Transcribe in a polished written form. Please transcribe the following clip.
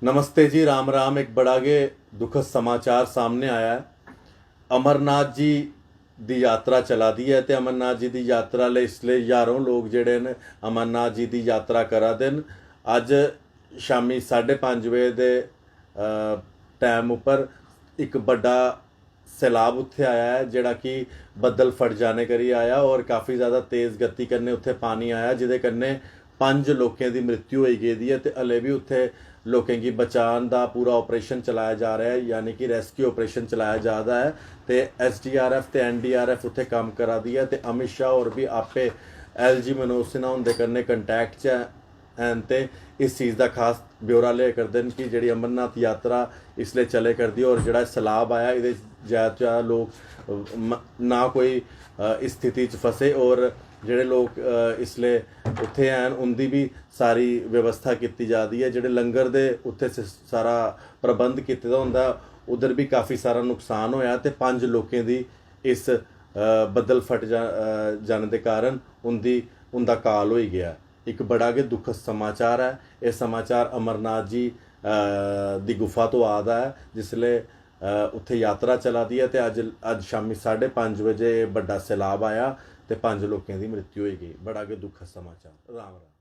नमस्ते जी, राम राम। एक बड़ा गे दुखद समाचार सामने आया है। अमरनाथ जी दी यात्रा चला दी है, ते अमरनाथ जी दी यात्रा ले इसलिए हज़ारों लोग जेड़े न अमरनाथ जी दी यात्रा करा दे न। अज शामी 5:30 दे टाइम उपर एक बड़ा सैलाब उत्थे आया है, जेड़ा कि बदल फट जाने करी आया और काफ़ी ज़्यादा तेज़ गति कन्नै उत्थे पानी आया, जिदे कन्नै 5 लोकें दी मृत्यु होई गेदी है। ते हले भी उत्थे लोकें गी बचाने दा पूरा ऑपरेशन चलाया जा रहा है, यानी कि रेस्क्यू ऑपरेशन चलाया जा रहा है। ते SDRF ते NDRF उत्थे कम्म करा दी है। ते अमित शाह होर भी आपे LG मनोज सिन्हा हुंदे कन्नै कंटैक्ट च हैन ते इस चीज़ का खास ब्यौरा ले करदे न कि जेह्ड़ी अमरनाथ यात्रा इसलिए चले करदी और जेह्ड़ा सैलाब आया एह्दे ज़्यादा तो ज़्यादा लोग ना कोई इस स्थिति च फसे और जेह्ड़े लोग इसलिए उत्थे हैन उंदी भी सारी व्यवस्था कीती जा दी है। जेह्ड़े लंगर दे उत्थे सारा प्रबंध कीते दा होंदा, उधर भी काफ़ी सारा नुकसान होया ते 5 लोकें दी इस बदल फट जाने दे कारण उंदा काल होई गया। एक बड़ा गै दुखद समाचार है। यह समाचार अमरनाथ जी दी गुफा तो आदा है, जिसले उत्थे यात्रा चला दी है। ते अज शामी 5:30 बजे बड़ा सैलाब आया ते 5 लोकें दी मृत्यु होई गई। बड़ा गै दुखद समाचार। राम राम।